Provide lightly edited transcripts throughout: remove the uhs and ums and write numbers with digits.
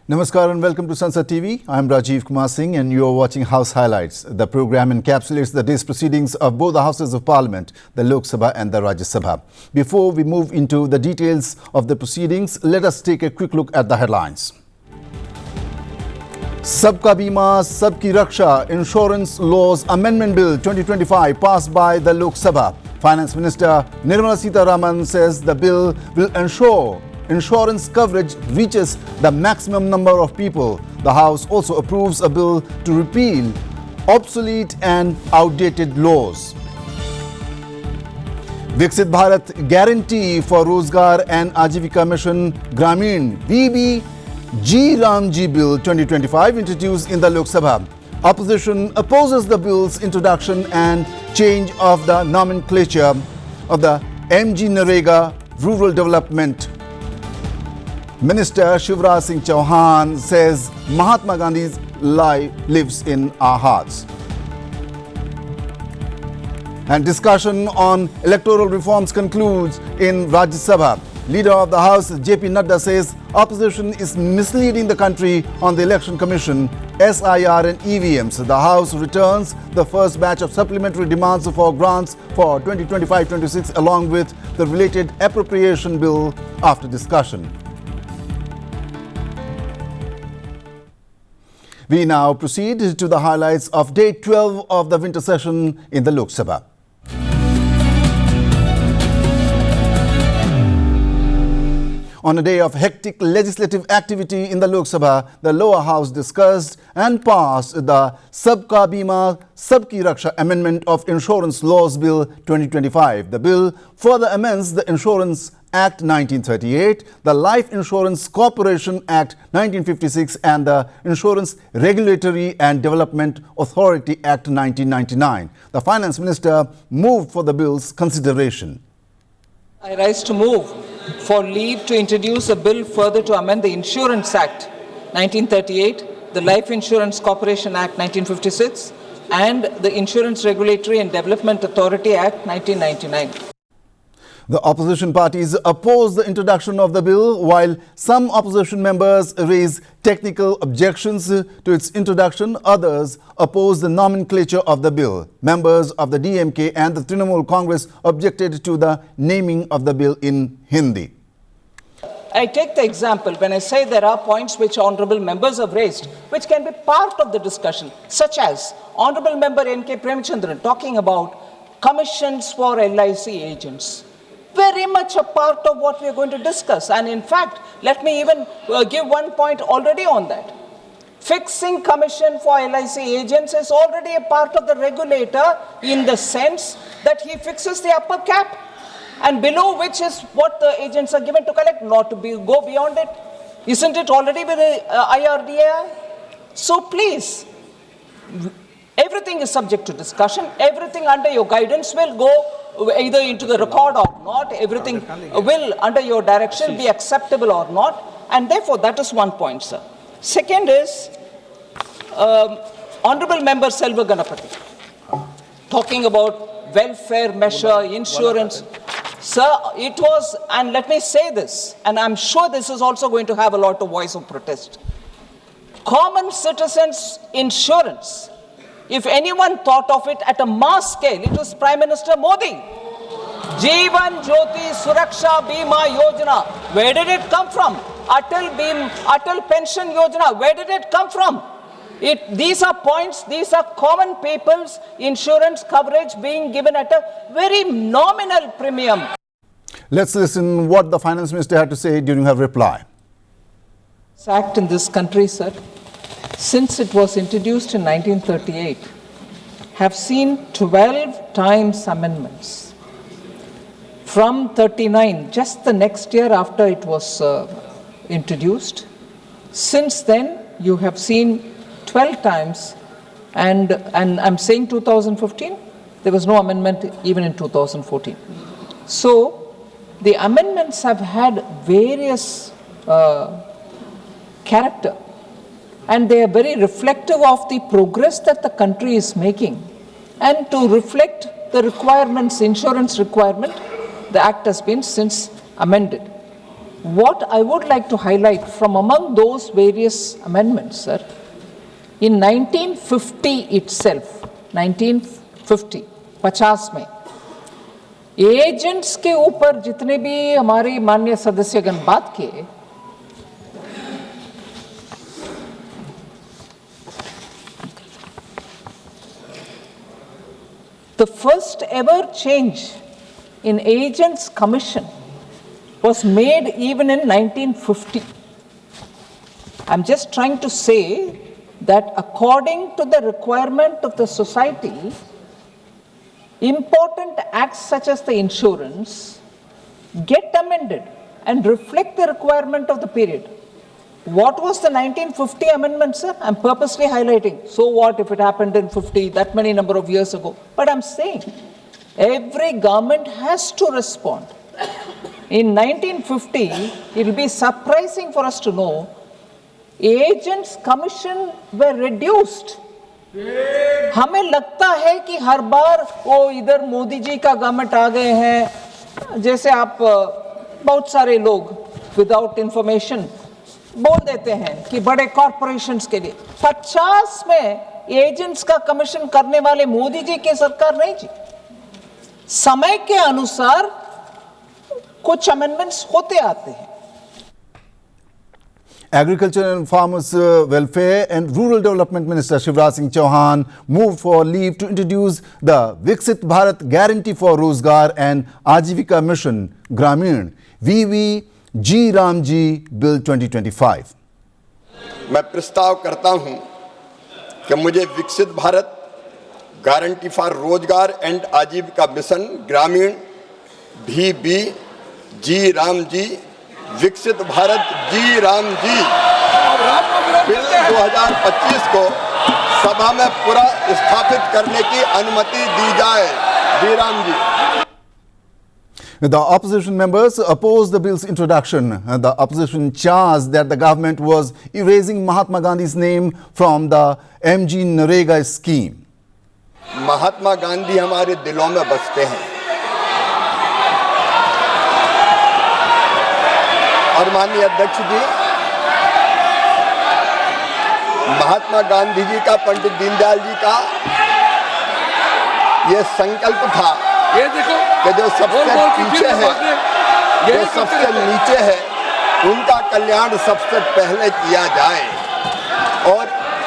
Namaskar and welcome to Sansad TV. I am Rajiv Kumar Singh and you are watching House Highlights. The program encapsulates the day's proceedings of both the Houses of Parliament, the Lok Sabha and the Rajya Sabha. Before we move into the details of the proceedings, let us take a quick look at the headlines. Sabka Bima, Sabki Raksha Insurance Laws Amendment Bill 2025 passed by the Lok Sabha. Finance Minister Nirmala Sitharaman says the bill will ensure insurance coverage reaches the maximum number of people. The House also approves a bill to repeal obsolete and outdated laws. Viksit Bharat Guarantee for Rozgar and Ajivika Mission Gramin VBG Ramji Bill 2025 introduced in the Lok Sabha. Opposition opposes the bill's introduction and change of the nomenclature of the MG Narega Rural Development. Minister Shivraj Singh Chauhan says Mahatma Gandhi's life lives in our hearts. And discussion on electoral reforms concludes in Rajya Sabha. Leader of the House JP Nadda says opposition is misleading the country on the Election Commission, SIR and EVMs. The House returns the first batch of supplementary demands for grants for 2025-26 along with the related appropriation bill after discussion. We now proceed to the highlights of day 12 of the winter session in the Lok Sabha. On a day of hectic legislative activity in the Lok Sabha, the lower house discussed and passed the Sabka Bima, Sabki Raksha Amendment of Insurance Laws Bill 2025. The bill further amends the Insurance Act 1938, the Life Insurance Corporation Act 1956 and the Insurance Regulatory and Development Authority Act 1999. The Finance Minister moved for the bill's consideration. I rise to move for leave to introduce a bill further to amend the Insurance Act 1938, the Life Insurance Corporation Act 1956 and the Insurance Regulatory and Development Authority Act 1999. The opposition parties oppose the introduction of the bill, while some opposition members raise technical objections to its introduction. Others oppose the nomenclature of the bill. Members of the DMK and the Trinamool Congress objected to the naming of the bill in Hindi. I take the example when I say there are points which honorable members have raised, which can be part of the discussion, such as Honorable Member N.K. Premchandran talking about commissions for LIC agents. Very much a part of what we are going to discuss. And in fact, let me even give one point already on that. Fixing commission for LIC agents is already a part of the regulator in the sense that he fixes the upper cap and below which is what the agents are given to collect, not to go beyond it. Isn't it already with the IRDAI? So please, everything is subject to discussion. Everything under your guidance will go either into the record or not. Everything will, under your direction, be acceptable or not. And therefore, that is one point, sir. Second is, Honorable Member Selva Ganapathy, talking about welfare measure, insurance. Sir, it was, and let me say this, and I'm sure this is also going to have a lot of voice of protest. Common citizens' insurance. If anyone thought of it at a mass scale, it was Prime Minister Modi. Jeevan Jyoti Suraksha Bima Yojana. Where did it come from? Atal Pension Yojana. Where did it come from? These are points, these are common people's insurance coverage being given at a very nominal premium. Let's listen what the Finance Minister had to say during her reply. This act in this country, sir, since it was introduced in 1938, have seen 12 times amendments. From 39, just the next year after it was introduced, since then you have seen 12 times, and I'm saying 2015, there was no amendment even in 2014. So the amendments have had various character. And they are very reflective of the progress that the country is making. And to reflect the requirements, insurance requirement, the Act has been since amended. What I would like to highlight from among those various amendments, sir, in 1950 itself, 1950, 50 में agents के ऊपर जितने भी हमारे माननीय सदस्यगण बात किए, the first ever change in agents commission was made even in 1950. I'm just trying to say that according to the requirement of the society, important acts such as the insurance get amended and reflect the requirement of the period. What was the 1950 amendment, sir? I'm purposely highlighting. So what if it happened in 50, that many number of years ago? But I'm saying every government has to respond. In 1950, it will be surprising for us to know agents' commission were reduced. हमें लगता है कि हर बार वो इधर मोदी जी का government आ गए हैं, जैसे आप बहुत सारे लोग विदाउट इंफॉर्मेशन बोल देते हैं कि बड़े कॉरपोरेशंस के लिए 50 में एजेंट्स का कमीशन करने वाले मोदी जी की सरकार नहीं जी। समय के अनुसार कुछ अमेंडमेंट्स होते आते हैं। Agriculture and Farmers Welfare and Rural Development Minister Shivraj Singh Chauhan moved for leave to introduce the Viksit Bharat Guarantee for Rozgar and Ajivika Mission Gramin VVG Ramji Bill 2025. मैं प्रस्ताव करता हूं कि मुझे विकसित भारत गारंटी फॉर रोजगार and आजीविका mission ग्रामीण VVG राम जी विकसित भारत जी राम जी बिल 2025 को सभा में पूरा स्थापित करने की अनुमति दी जाए। जी Ram ji. The opposition members opposed the bill's introduction. The opposition charged that the government was erasing Mahatma Gandhi's name from the MG Narega scheme. Mahatma Gandhi हमारे दिलों में बसते हैं और माननीय अध्यक्ष जी, महात्मा गांधी जी का, पंडित दीनदयाल जी का ये संकल्प था कि जो सबसे पीछे है, जो सबसे नीचे है, उनका कल्याण सबसे पहले किया जाए। और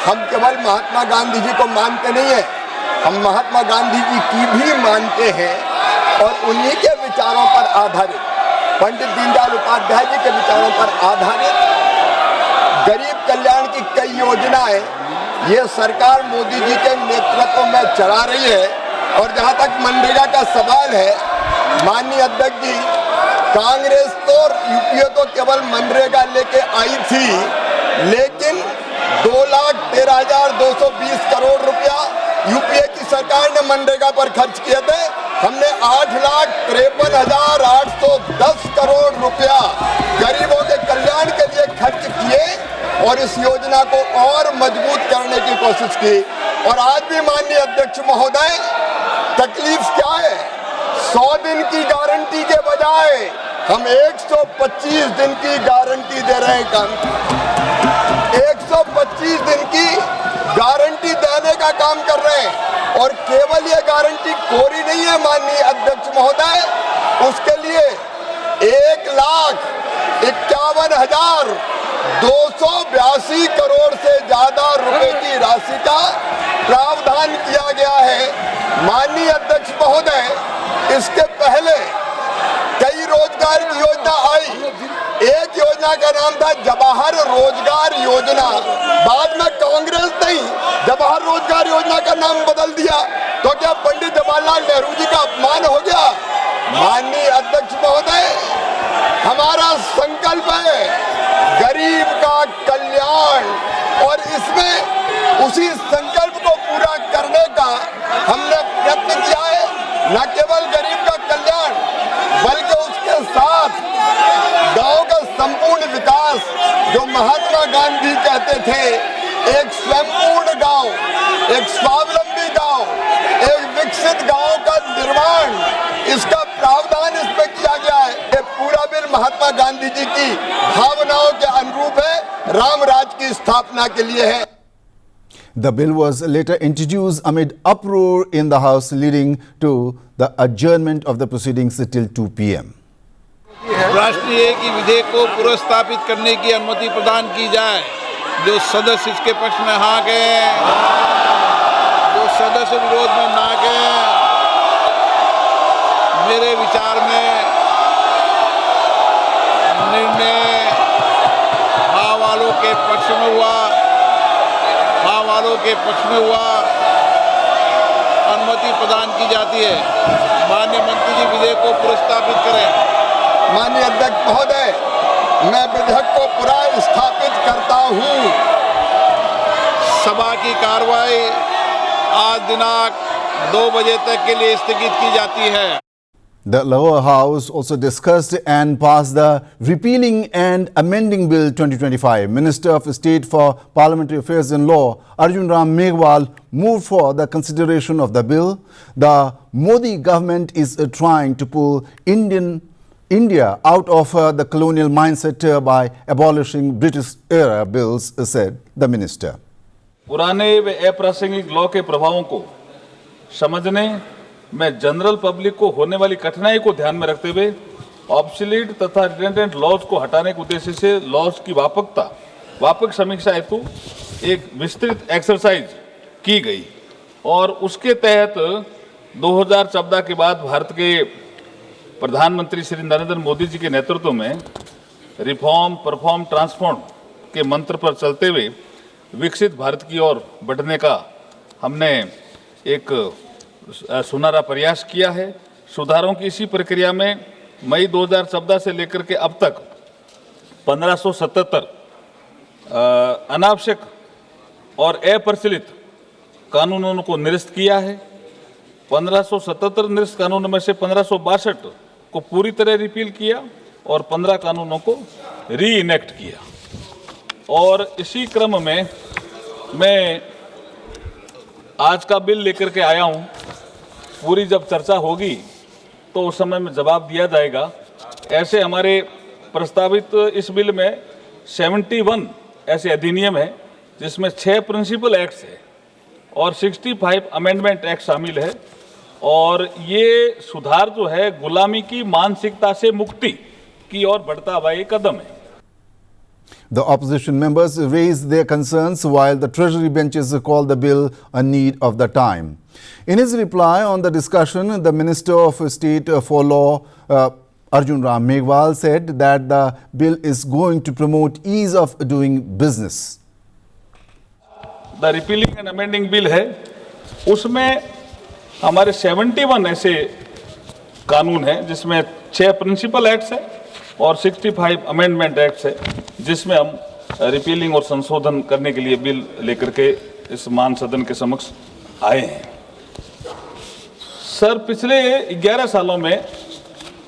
हम केवल महात्मा गांधी जी को मानते नहीं है, हम महात्मा गांधी जी की भी मानते हैं और उन्हीं के विचारों पर आधारित, पंडित दीनदयाल उपाध्याय जी के विचारों पर आधारित गरीब कल्याण की कई योजनाएं ये सरकार मोदी जी के नेतृत्व में चला रही है। और जहां तक मनरेगा का सवाल है, माननीय अध्यक्ष जी, कांग्रेस तो यूपीए तो केवल मनरेगा लेके आई थी, लेकिन 2,13,220 करोड़ रुपया यूपीए की सरकार ने मनरेगा पर खर्च किए थे। हमने 8,53,810 करोड़ रुपया गरीबों के कल्याण के लिए खर्च किए और इस योजना को और मजबूत करने की कोशिश की। और आज भी माननीय अध्यक्ष महोदय, तकलीफ क्या है? 100 दिन की गारंटी के बजाय हम 125 दिन की गारंटी दे रहे हैं। 125 दिन की गारंटी देने का काम कर रहे हैं और केवल ये गारंटी कोरी नहीं है माननीय अध्यक्ष महोदय, उसके लिए 1,51,282 करोड़ से ज्यादा रुपए की राशि का प्रावधान किया गया है। माननीय अध्यक्ष महोदय, इसके पहले कई रोजगार की योजना आई। एक योजना का नाम था जवाहर रोजगार योजना, बाद में कांग्रेस ने जवाहर रोजगार योजना का नाम बदल दिया। तो क्या पंडित जवाहरलाल नेहरू जी का अपमान हो गया? माननीय अध्यक्ष महोदय, हमारा संकल्प है गरीब का कल्याण और इसमें उसी संकल्प को पूरा करने का हमने प्रयत्न किया है। न केवल गरीब का कल्याण बल्कि उसके साथ गांव का संपूर्ण विकास, जो महात्मा गांधी कहते थे, एक स्वयंपूर्ण गांव, एक स्वावलंबी गांव, एक विकसित गांव का निर्माण, इसका प्रावधान इसमें किया गया है। ये पूरा बिल महात्मा गांधी जी की भावनाओं के अनुरूप है, राम राज की स्थापना के लिए है। The bill was later introduced amid uproar in the House, leading to the adjournment of the proceedings till 2 p.m. राष्ट्रीय एक ही विधेयक को पुनर्स्थापित करने की अनुमति प्रदान की जाए। जो सदस्य इसके पक्ष में हाँ गए, जो सदस्य विरोध में ना गए, मेरे विचार में निर्णय हाँ वालों के पक्ष में हुआ, हाँ वालों के पक्ष में हुआ। अनुमति प्रदान की जाती है। माननीय मंत्री जी विधेयक को पुनर्स्थापित करें। माननीय अध्यक्ष महोदय, मैं विधेयक को पुनर्स्थापित करता हूं। सभा की कार्रवाई आज दिनांक 2 बजे तक के लिए स्थगित की जाती है। The lower house also discussed and passed the Repealing and Amending Bill 2025. Minister of State for Parliamentary Affairs and Law, Arjun Ram Meghwal, moved for the consideration of the bill. The Modi government is trying to pull India out of the colonial mindset by abolishing British-era bills, said the minister. पुराने व अप्रासंगिक law के प्रभावों को समझने में general public को होने वाली कठिनाई को ध्यान में रखते हुए ऑब्सोलीट तथा रिडंडेंट लॉज को हटाने के उद्देश्य से लॉज की व्यापक समीक्षा हेतु एक विस्तृत एक्सरसाइज की गई और उसके तहत 2014 के बाद भारत के प्रधानमंत्री श्री नरेंद्र मोदी जी के नेतृत्व में रिफॉर्म, परफॉर्म, ट्रांसफॉर्म के मंत्र पर चलते हुए विकसित भारत की ओर बढ़ने का हमने एक सुनहरा प्रयास किया है। सुधारों की इसी प्रक्रिया में मई 2014 से लेकर के अब तक 1577 अनावश्यक और अप्रचलित कानूनों को निरस्त किया है। 1577 निरस्त कानूनों में से 1562 को पूरी तरह रिपील किया और 15 कानूनों को री इनेक्ट किया। और इसी क्रम में मैं आज का बिल लेकर के आया हूं। पूरी जब चर्चा होगी तो उस समय में जवाब दिया जाएगा। ऐसे हमारे प्रस्तावित इस बिल में 71 ऐसे अधिनियम है जिसमें 6 प्रिंसिपल एक्ट्स है और 65 अमेंडमेंट एक्ट शामिल है। और ये सुधार जो है गुलामी की मानसिकता से मुक्ति की ओर बढ़ता हुआ एक कदम है। The opposition members raised their concerns while the Treasury benches called the bill a need of the time. In his reply on the discussion, the Minister of State for Law, Arjun Ram Meghwal, said that the bill is going to promote ease of doing business. The repealing and amending bill है, उसमें हमारे 71 ऐसे कानून हैं जिसमें 6 principal acts है और 65 amendment acts है जिसमें हम रिपीलिंग और संशोधन करने के लिए बिल लेकर के इस मान सदन के समक्ष आए हैं। सर, पिछले 11 सालों में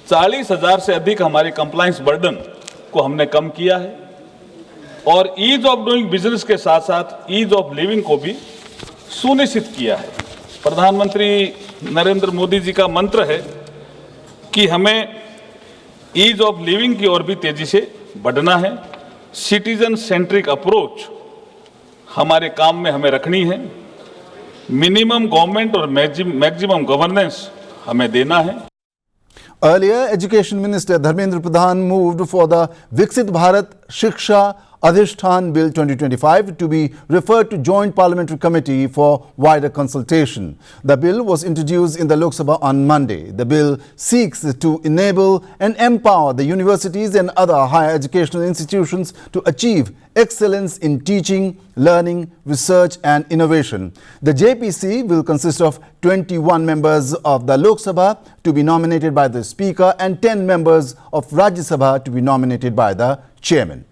40,000 से अधिक हमारे कंप्लायंस बर्डन को हमने कम किया है और ईज ऑफ डूइंग बिजनेस के साथ साथ ईज ऑफ लिविंग को भी सुनिश्चित किया है। प्रधानमंत्री नरेंद्र मोदी जी का मंत्र है कि हमें ईज ऑफ लिविंग की ओर भी तेजी से बढ़ना है। सिटीजन सेंट्रिक अप्रोच हमारे काम में हमें रखनी है। मिनिमम गवर्नमेंट और मैक्सिमम गवर्नेंस हमें देना है। Earlier, Education Minister Dharmendra Pradhan moved for the Viksit Bharat Shiksha Adhishthan Bill 2025 to be referred to Joint Parliamentary Committee for wider consultation. The bill was introduced in the Lok Sabha on Monday. The bill seeks to enable and empower the universities and other higher educational institutions to achieve excellence in teaching, learning, research and innovation. The JPC will consist of 21 members of the Lok Sabha to be nominated by the Speaker and 10 members of Rajya Sabha to be nominated by the Chairman.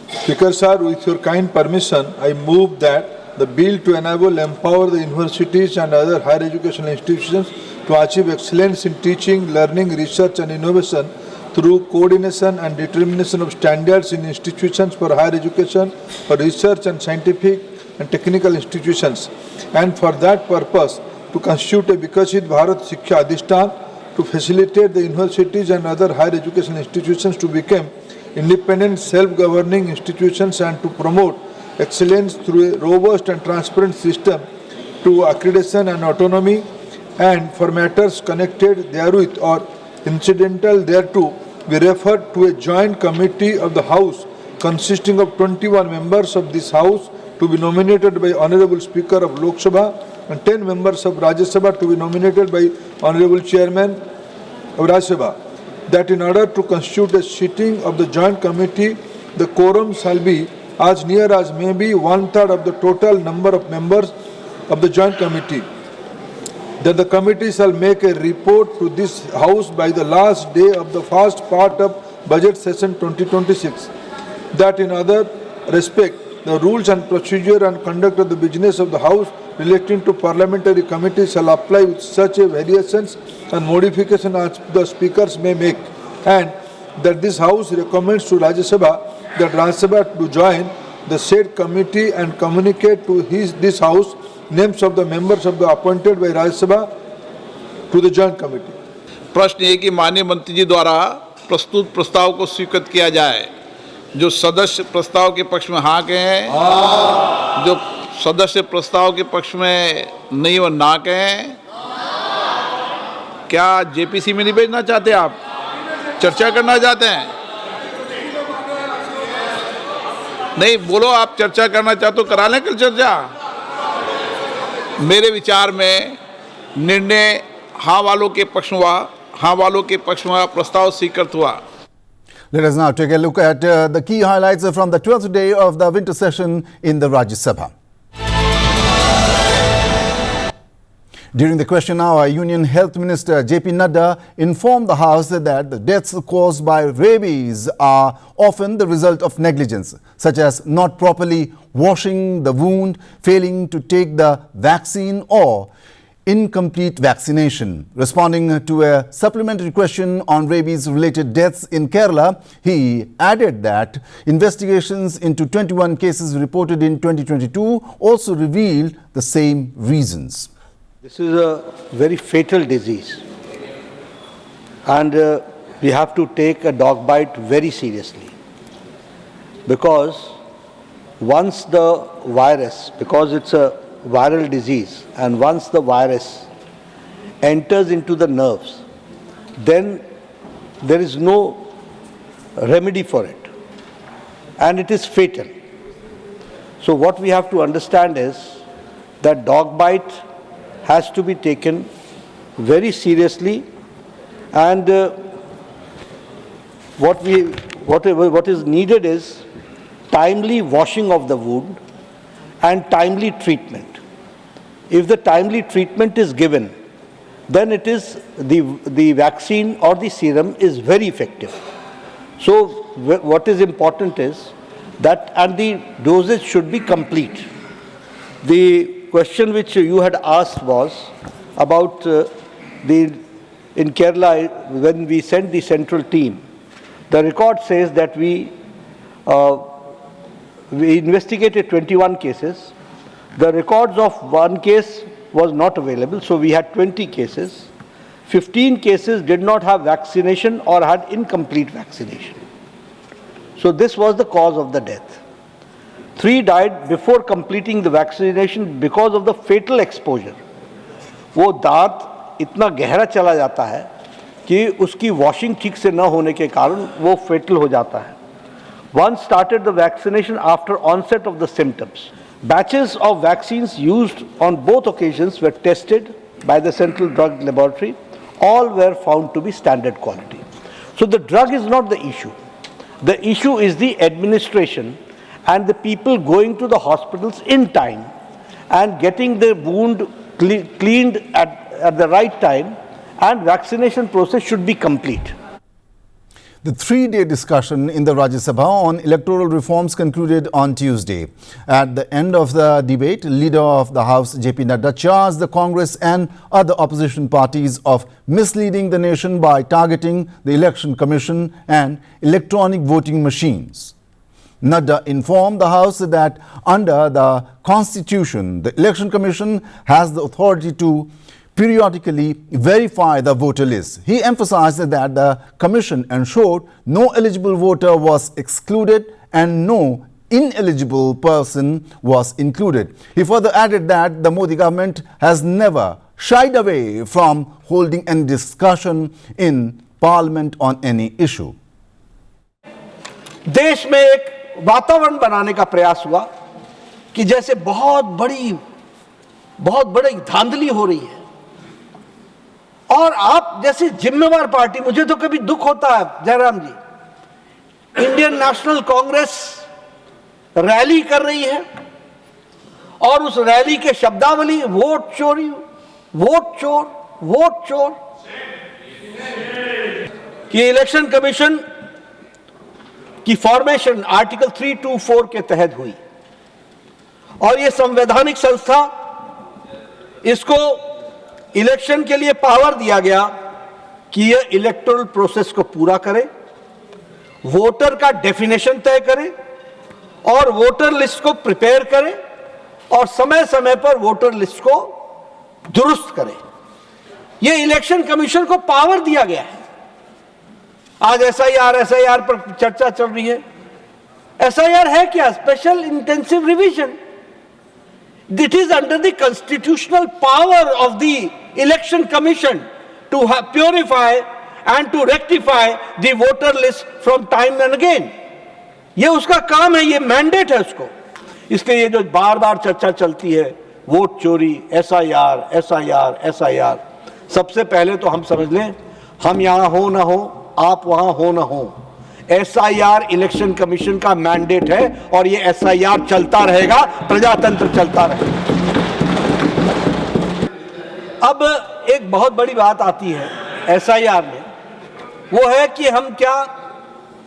Speaker sir, with your kind permission, I move that the bill to enable, empower the universities and other higher educational institutions to achieve excellence in teaching, learning, research and innovation through coordination and determination of standards in institutions for higher education, for research and scientific and technical institutions, and for that purpose to constitute a Viksit Bharat Shiksha Adhishthan to facilitate the universities and other higher educational institutions to become independent, self-governing institutions and to promote excellence through a robust and transparent system to accreditation and autonomy, and for matters connected therewith or incidental thereto, we refer to a joint committee of the House consisting of 21 members of this House to be nominated by Honorable Speaker of Lok Sabha and 10 members of Rajya Sabha to be nominated by Honorable Chairman of Rajya Sabha. That in order to constitute a sitting of the joint committee, the quorum shall be as near as may be 1/3 of the total number of members of the joint committee. That the committee shall make a report to this House by the last day of the first part of budget session 2026. That in other respect, the rules and procedure and conduct of the business of the House relating to parliamentary committees shall apply with such a variations and modification as the speakers may make, and that this House recommends to Rajya Sabha that Rajya Sabha to join the said committee and communicate to this House names of the members of the appointed by Rajya Sabha to the joint committee. प्रश्न ये कि माननीय मंत्री जी द्वारा प्रस्तुत प्रस्ताव को स्वीकृत किया जाए। जो सदस्य प्रस्ताव के पक्ष में हाँ कहें, जो सदस्य प्रस्ताव के पक्ष में नहीं वो ना कहें। क्या जेपीसी में नहीं भेजना चाहते आप? चर्चा करना चाहते हैं? नहीं बोलो, आप चर्चा करना चाहते हो करा लें कल चर्चा। मेरे विचार में निर्णय हाँ वालों के पक्ष में हुआ, हाँ वालों के पक्ष में प्रस्ताव स्वीकृत हुआ। Let us now take a look at the key highlights from the 12th day of the winter session in the Rajya Sabha. During the question hour, Union Health Minister J.P. Nadda informed the House that the deaths caused by rabies are often the result of negligence, such as not properly washing the wound, failing to take the vaccine or incomplete vaccination. Responding to a supplementary question on rabies-related deaths in Kerala, he added that investigations into 21 cases reported in 2022 also revealed the same reasons. This is a very fatal disease, and we have to take a dog bite very seriously, because once the virus, because it's a viral disease, and once the virus enters into the nerves, then there is no remedy for it, and it is fatal. So what we have to understand is that dog bite has to be taken very seriously, and what is needed is timely washing of the wound and timely treatment. If the timely treatment is given, then it is the vaccine or the serum is very effective. So what is important is that, and the dosage should be complete. The question which you had asked was about in Kerala, when we sent the central team, the record says that we investigated 21 cases. The records of one case was not available, so we had 20 cases. 15 cases did not have vaccination or had incomplete vaccination. So this was the cause of the death. 3 died before completing the vaccination because of the fatal exposure. वो दांत इतना गहरा चला जाता है कि उसकी washing ठीक से न होने के कारण वो fatal हो जाता है. One started the vaccination after onset of the symptoms. Batches of vaccines used on both occasions were tested by the Central Drug Laboratory. All were found to be standard quality. So the drug is not the issue. The issue is the administration and the people going to the hospitals in time and getting the wound cleaned at the right time, and vaccination process should be complete. The 3-day discussion in the Rajya Sabha on electoral reforms concluded on Tuesday. At the end of the debate, Leader of the House J.P. Nadda charged the Congress and other opposition parties of misleading the nation by targeting the Election Commission and electronic voting machines. Nadda informed the House that under the Constitution, the Election Commission has the authority to periodically verify the voter list. He emphasized that the commission ensured no eligible voter was excluded and no ineligible person was included. He further added that the Modi government has never shied away from holding any discussion in parliament on any issue. देश में एक वातावरण बनाने का प्रयास हुआ कि जैसे बहुत बड़ी धांधली हो रही है और आप जैसी जिम्मेवार पार्टी, मुझे तो कभी दुख होता है जयराम जी, इंडियन नेशनल कांग्रेस रैली कर रही है और उस रैली के शब्दावली वोट चोरी, वोट चोर, वोट चोर, कि इलेक्शन कमीशन की फॉर्मेशन आर्टिकल 324 के तहत हुई और ये संवैधानिक संस्था, इसको इलेक्शन के लिए पावर दिया गया कि ये इलेक्टोरल प्रोसेस को पूरा करे, वोटर का डेफिनेशन तय करे और वोटर लिस्ट को प्रिपेयर करे और समय समय पर वोटर लिस्ट को दुरुस्त करे। ये इलेक्शन कमीशन को पावर दिया गया है। आज एसआईआर पर चर्चा चल रही है। एसआईआर है क्या? Special intensive revision. It is under the constitutional power of the election commission to purify and to rectify the voter list from time and again. ये उसका काम है, ये मैंडेट है उसको। इसलिए ये जो बार बार चर्चा चलती है वोट चोरी, एसआईआर, एसआईआर, एसआईआर, सबसे पहले तो हम समझ लें, हम यहां हो ना हो, आप वहां हो ना हो, एसआईआर इलेक्शन कमीशन का मैंडेट है और ये एसआईआर चलता रहेगा, प्रजातंत्र चलता रहेगा। अब एक बहुत बड़ी बात आती है एसआईआर में, वो है कि हम क्या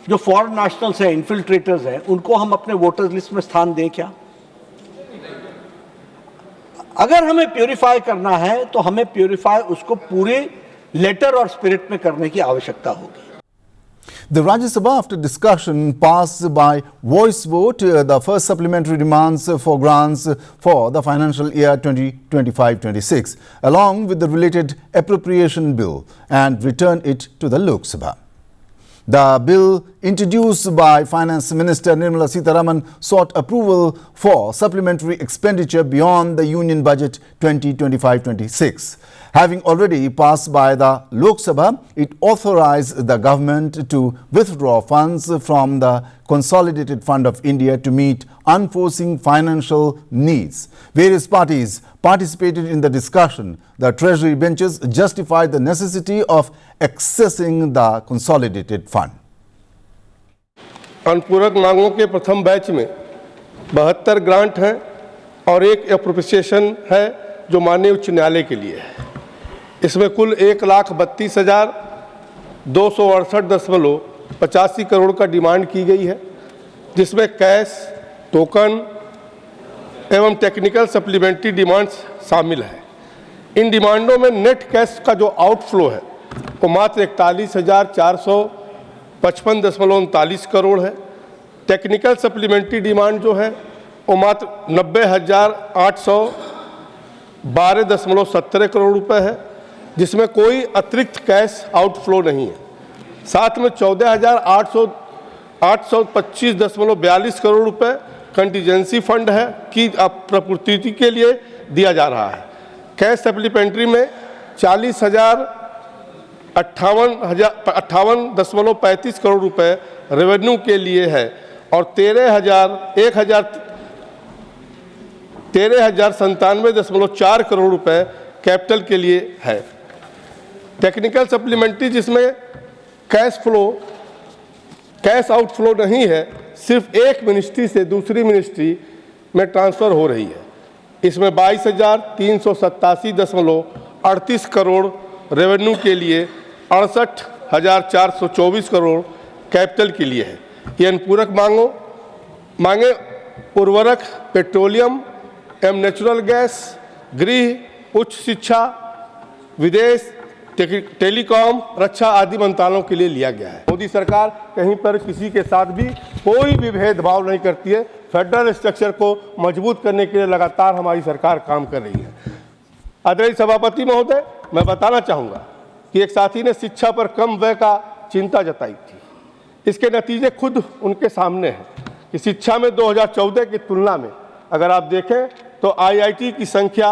जो फॉरेन नेशनल्स हैं, इन्फिल्ट्रेटर्स हैं, उनको हम अपने वोटर्स लिस्ट में स्थान दें क्या? अगर हमें प्यूरिफाई करना है तो हमें प्यूरिफाई उसको पूरे लेटर और स्पिरिट में करने की आवश्यकता होगी। The Rajya Sabha, after discussion, passed by voice vote the first supplementary demands for grants for the financial year 2025-26, along with the related appropriation bill, and returned it to the Lok Sabha. The bill introduced by Finance Minister Nirmala Sitharaman sought approval for supplementary expenditure beyond the Union Budget 2025-26. Having already passed by the Lok Sabha, it authorized the government to withdraw funds from the Consolidated Fund of India to meet unforeseen financial needs. Various parties participated in the discussion. The Treasury benches justified the necessity of accessing the Consolidated Fund. अनुपूरक मांगों के प्रथम batch में 72 grant हैं और एक appropriation है जो माननीय उच्च न्यायालय के लिए है। इसमें कुल 1,32,268.85 करोड़ का डिमांड की गई है, जिसमें कैश, टोकन एवं टेक्निकल सप्लीमेंट्री डिमांड्स शामिल है। इन डिमांडों में नेट कैश का जो आउटफ्लो है वो मात्र 41,455.39 करोड़ है। टेक्निकल सप्लीमेंट्री डिमांड जो है वो मात्र 90,812.17 करोड़ रुपए है, जिसमें कोई अतिरिक्त कैश आउटफ्लो नहीं है। साथ में 14,825.42 करोड़ रुपए कंटीजेंसी फंड है कि प्रपूर्ति के लिए दिया जा रहा है। कैश सप्लीमेंट्री में 40,058.35 करोड़ रुपए रेवेन्यू के लिए है और 13,097.4 करोड़ रुपए कैपिटल के लिए है। टेक्निकल सप्लीमेंट्री जिसमें कैश आउटफ्लो नहीं है, सिर्फ एक मिनिस्ट्री से दूसरी मिनिस्ट्री में ट्रांसफ़र हो रही है। इसमें 22,387.38 करोड़ रेवेन्यू के लिए, 68,424 करोड़ कैपिटल के लिए है। ये अनुपूरक मांगे उर्वरक, पेट्रोलियम एवं नेचुरल गैस, गृह, उच्च शिक्षा, विदेश, टेलीकॉम, रक्षा आदि मंत्रालयों के लिए लिया गया है। मोदी सरकार कहीं पर किसी के साथ भी कोई भी भेदभाव नहीं करती है। फेडरल स्ट्रक्चर को मजबूत करने के लिए लगातार हमारी सरकार काम कर रही है। आदरणीय सभापति महोदय, मैं बताना चाहूँगा कि एक साथी ने शिक्षा पर कम व्यय का चिंता जताई थी। इसके नतीजे खुद उनके सामने हैं कि शिक्षा में 2014 की तुलना में अगर आप देखें तो आईआईटी की संख्या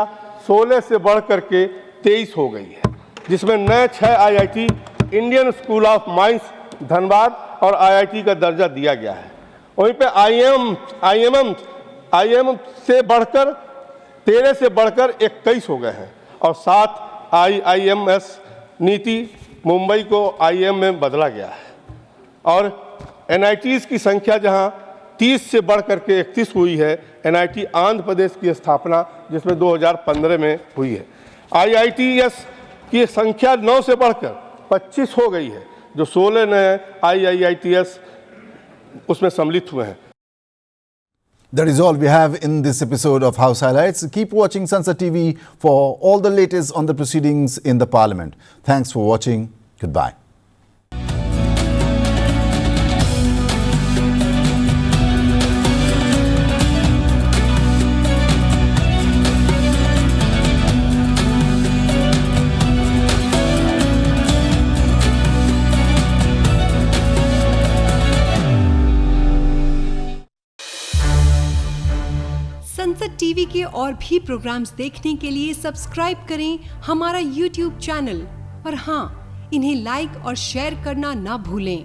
16 से बढ़ करके 23 हो गई है, जिसमें नए 6 IIT, Indian school of mines Dhanbad और आईआईटी का दर्जा दिया गया है। वहीं पे आईएमएम से बढ़कर 13 से बढ़कर 21 हो गए हैं और 7 आईआईएमएस नीति मुंबई को आईएम में बदला गया है और एनआईटीज़ की संख्या जहां 30 से बढ़ करके 31 हुई है। एनआईटी आंध्र प्रदेश की स्थापना जिसमें 2015 में हुई है। आईआईटीएस की संख्या 9 से बढ़कर 25 हो गई है, जो 16 नए आईआईटीएस उसमें सम्मिलित हुए हैं। That is all we have in this episode of House Highlights. Keep watching Sansad TV for all the latest on the proceedings in the Parliament. Thanks for watching. Goodbye. संसद टीवी के और भी programmes देखने के लिए subscribe करें हमारा YouTube channel और हाँ, इन्हें लाइक और शेयर करना ना भूलें।